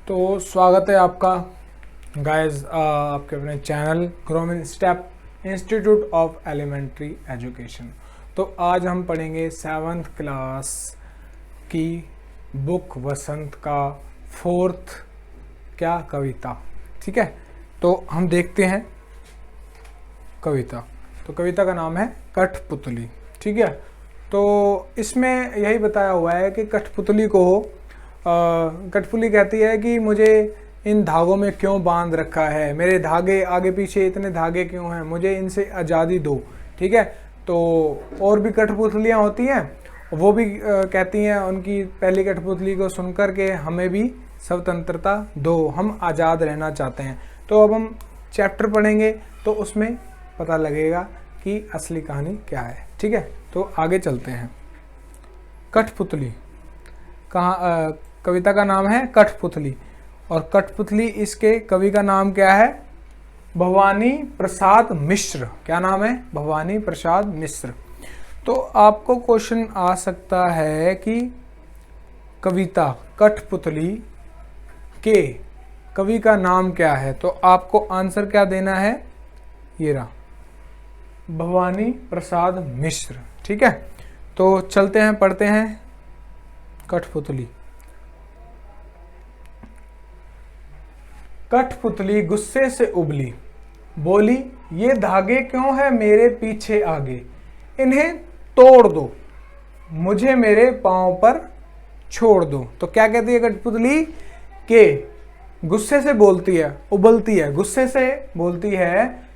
तो स्वागत है आपका गाइस आपके अपने channel grow in step institute of elementary education. तो आज हम पढ़ेंगे 7th क्लास की बुक वसंत का 4th कविता। ठीक है, तो हम देखते हैं कविता। तो कविता का नाम है कठपुतली। ठीक है, तो इसमें यही बताया हुआ है कि कठपुतली को कठपुतली कहती है कि मुझे इन धागों में क्यों बांध रखा है, मेरे धागे आगे पीछे इतने धागे क्यों हैं, मुझे इनसे आज़ादी दो। ठीक है, तो और भी कठपुतलियाँ होती हैं, वो भी कहती हैं उनकी पहली कठपुतली को सुनकर के हमें भी स्वतंत्रता दो, हम आज़ाद रहना चाहते हैं। तो अब हम चैप्टर पढ़ेंगे तो उसमें पता लगेगा कि असली कहानी क्या है। ठीक है, तो आगे चलते हैं। कठपुतली कहाँ, कविता का नाम है कठपुतली, और कठपुतली इसके कवि का नाम क्या है? भवानी प्रसाद मिश्र। क्या नाम है? भवानी प्रसाद मिश्र। तो आपको क्वेश्चन आ सकता है कि कविता कठपुतली के कवि का नाम क्या है, तो आपको आंसर क्या देना है? ये रहा, भवानी प्रसाद मिश्र। ठीक है, तो चलते हैं, पढ़ते हैं कठपुतली। कठपुतली गुस्से से उबली, बोली ये धागे क्यों है मेरे पीछे आगे, इन्हें तोड़ दो, मुझे मेरे पांव पर छोड़ दो। तो क्या कहती है कठपुतली के गुस्से से बोलती है, उबलती है, गुस्से से बोलती है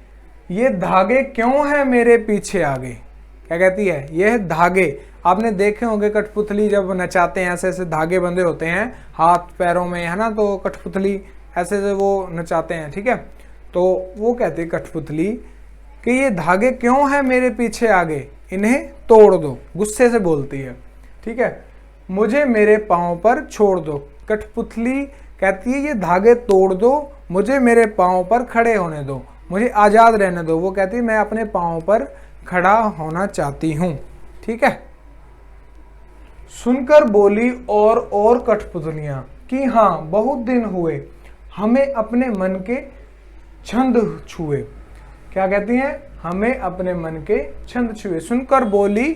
ये धागे क्यों है मेरे पीछे आगे। क्या कहती है? ये धागे, आपने देखे होंगे कठपुतली जब नचाते हैं ऐसे ऐसे धागे बंधे होते हैं हाथ पैरों में, है ना, तो कठपुतली ऐसे से वो नचाते हैं। ठीक है, तो वो कहती है कठपुतली कि ये धागे क्यों है मेरे पीछे आगे, इन्हें तोड़ दो, गुस्से से बोलती है। ठीक है, मुझे मेरे पांव पर छोड़ दो। कठपुतली कहती है ये धागे तोड़ दो, मुझे मेरे पांव पर खड़े होने दो, मुझे आज़ाद रहने दो। वो कहती है मैं अपने पांव पर खड़ा होना चाहती हूँ। ठीक है, सुनकर बोली और कठपुतलियां कि हाँ बहुत दिन हुए हमें अपने मन के छंद छुए। क्या कहती हैं? हमें अपने मन के छंद छुए। सुनकर बोली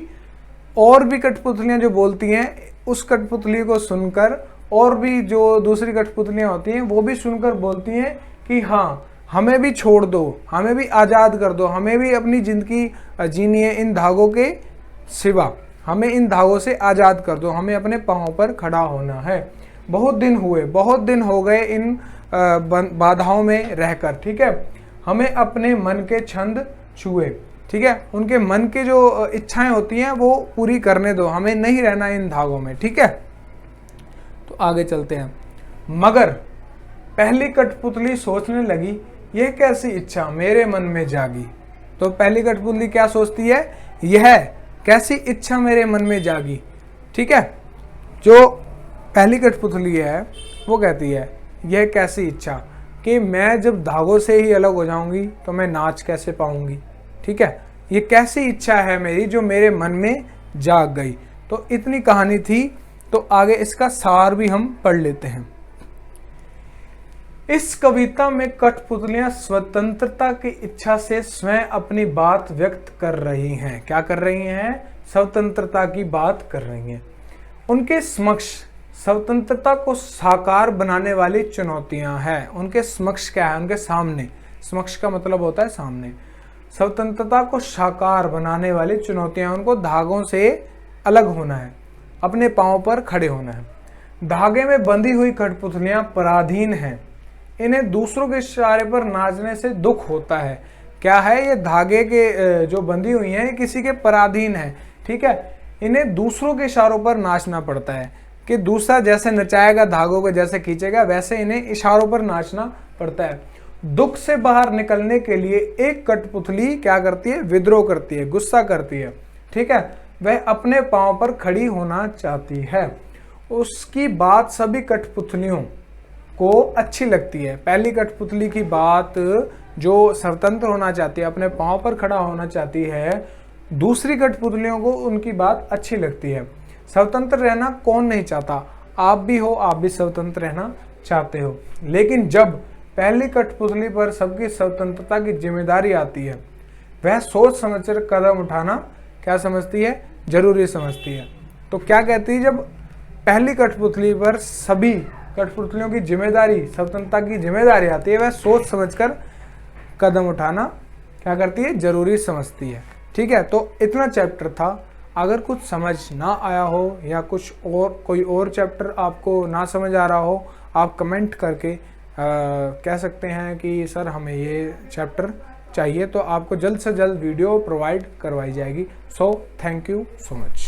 और भी कठपुतलियां जो बोलती हैं, उस कठपुतली को सुनकर और भी जो दूसरी कठपुतलियां होती हैं वो भी सुनकर बोलती हैं कि हाँ हमें भी छोड़ दो, हमें भी आज़ाद कर दो, हमें भी अपनी ज़िंदगी जीनी है इन धागों के सिवा, हमें इन धागों से आज़ाद कर दो, हमें अपने पाँव पर खड़ा होना है। बहुत दिन हुए, बहुत दिन हो गए इन बाधाओं में रहकर। ठीक है, हमें अपने मन के छंद छुए। ठीक है, उनके मन के जो इच्छाएं होती हैं वो पूरी करने दो, हमें नहीं रहना इन धागों में। ठीक है, तो आगे चलते हैं। मगर पहली कठपुतली सोचने लगी यह कैसी इच्छा मेरे मन में जागी। तो पहली कठपुतली क्या सोचती है? यह कैसी इच्छा मेरे मन में जागी। ठीक है, जो पहली कठपुतली है वो कहती है यह कैसी इच्छा कि मैं जब धागों से ही अलग हो जाऊंगी तो मैं नाच कैसे पाऊंगी। ठीक है, ये कैसी इच्छा है मेरी जो मेरे मन में जाग गई। तो इतनी कहानी थी, तो आगे इसका सार भी हम पढ़ लेते हैं। इस कविता में कठपुतलियां स्वतंत्रता की इच्छा से स्वयं अपनी बात व्यक्त कर रही हैं। क्या कर रही हैं? स्वतंत्रता की बात कर रही हैं। उनके समक्ष स्वतंत्रता को साकार बनाने वाली चुनौतियां हैं। उनके समक्ष क्या है? उनके सामने, समक्ष का मतलब होता है सामने। स्वतंत्रता को साकार बनाने वाली चुनौतियां, उनको धागों से अलग होना है, अपने पांव पर खड़े होना है। धागे में बंधी हुई कठपुतलियां पराधीन हैं, इन्हें दूसरों के इशारे पर नाचने से दुख होता है। क्या है? ये धागे के जो बंधी हुई हैं किसी के पराधीन है। ठीक है, इन्हें दूसरों के इशारों पर नाचना पड़ता है कि दूसरा जैसे नचाएगा, धागों को जैसे खींचेगा, वैसे इन्हें इशारों पर नाचना पड़ता है। दुख से बाहर निकलने के लिए एक कठपुतली क्या करती है? विद्रोह करती है, गुस्सा करती है। ठीक है, वह अपने पांव पर खड़ी होना चाहती है। उसकी बात सभी कठपुतलियों को अच्छी लगती है। पहली कठपुतली की बात जो स्वतंत्र होना चाहती है, अपने पांव पर खड़ा होना चाहती है, दूसरी कठपुतलियों को उनकी बात अच्छी लगती है। स्वतंत्र रहना कौन नहीं चाहता? आप भी हो, आप भी स्वतंत्र रहना चाहते हो। लेकिन जब पहली कठपुतली पर सबकी स्वतंत्रता की जिम्मेदारी आती है, वह सोच समझकर कदम उठाना क्या समझती है, जरूरी समझती है। तो क्या कहती है, जब पहली कठपुतली पर सभी कठपुतलियों की जिम्मेदारी, स्वतंत्रता की जिम्मेदारी आती है, वह सोच समझकर कदम उठाना क्या करती है, जरूरी समझती है। ठीक है, तो इतना चैप्टर था। अगर कुछ समझ ना आया हो या कुछ और कोई और चैप्टर आपको ना समझ आ रहा हो, आप कमेंट करके कह सकते हैं कि सर हमें ये चैप्टर चाहिए, तो आपको जल्द से जल्द वीडियो प्रोवाइड करवाई जाएगी। So thank you so much.